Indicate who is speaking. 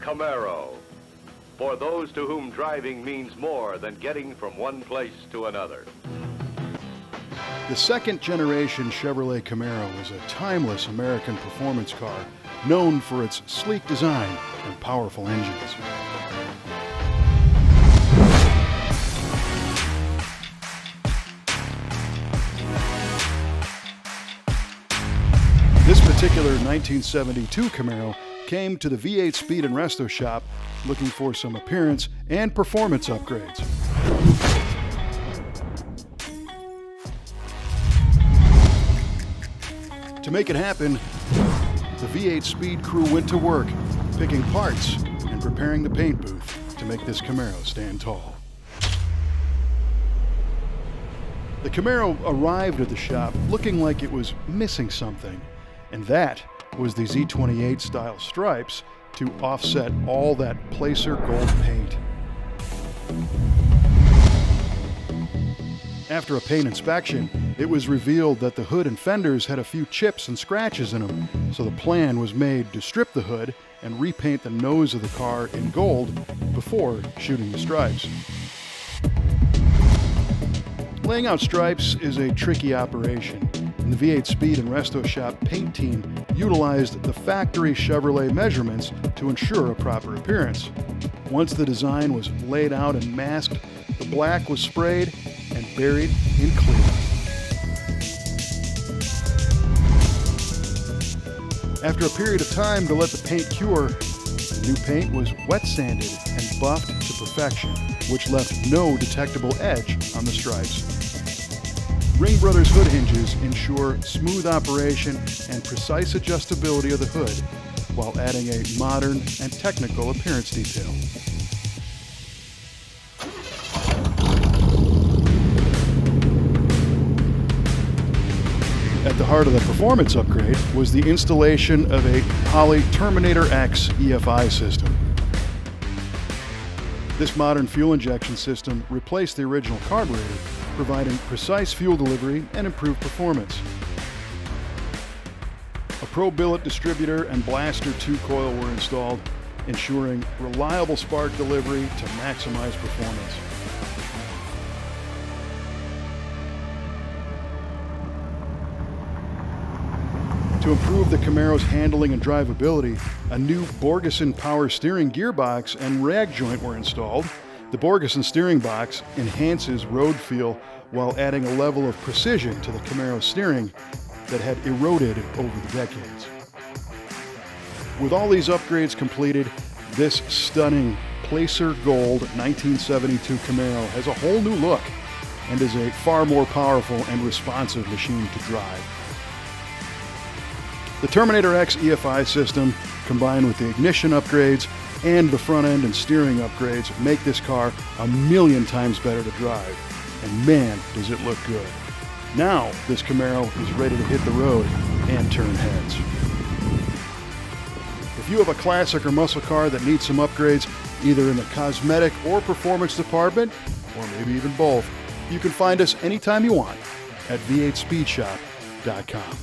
Speaker 1: Camaro. For those to whom driving means more than getting from one place to another.
Speaker 2: The second-generation Chevrolet Camaro is a timeless American performance car known for its sleek design and powerful engines. This particular 1972 Camaro came to the V8 Speed and Resto shop looking for some appearance and performance upgrades. To make it happen, the V8 Speed crew went to work, picking parts and preparing the paint booth to make this Camaro stand tall. The Camaro arrived at the shop looking like it was missing something, and that was the Z28 style stripes to offset all that placer gold paint. After a paint inspection, it was revealed that the hood and fenders had a few chips and scratches in them, so the plan was made to strip the hood and repaint the nose of the car in gold before shooting the stripes. Laying out stripes is a tricky operation, and the V8 Speed and Resto shop paint team utilized the factory Chevrolet measurements to ensure a proper appearance. Once the design was laid out and masked, the black was sprayed and buried in clear. After a period of time to let the paint cure, the new paint was wet sanded and buffed to perfection, which left no detectable edge on the stripes. Ring Brothers hood hinges ensure smooth operation and precise adjustability of the hood, while adding a modern and technical appearance detail. At the heart of the performance upgrade was the installation of a Holley Terminator X EFI system. This modern fuel injection system replaced the original carburetor, providing precise fuel delivery and improved performance. A Pro Billet distributor and Blaster 2 coil were installed, ensuring reliable spark delivery to maximize performance. To improve the Camaro's handling and drivability, a new Borgeson power steering gearbox and rag joint were installed. The Borgeson steering box enhances road feel while adding a level of precision to the Camaro steering that had eroded over the decades. With all these upgrades completed, this stunning placer gold 1972 Camaro has a whole new look and is a far more powerful and responsive machine to drive. The Terminator X EFI system, combined with the ignition upgrades and the front end and steering upgrades, make this car a million times better to drive. And man, does it look good. Now, this Camaro is ready to hit the road and turn heads. If you have a classic or muscle car that needs some upgrades, either in the cosmetic or performance department, or maybe even both, you can find us anytime you want at v8speedshop.com.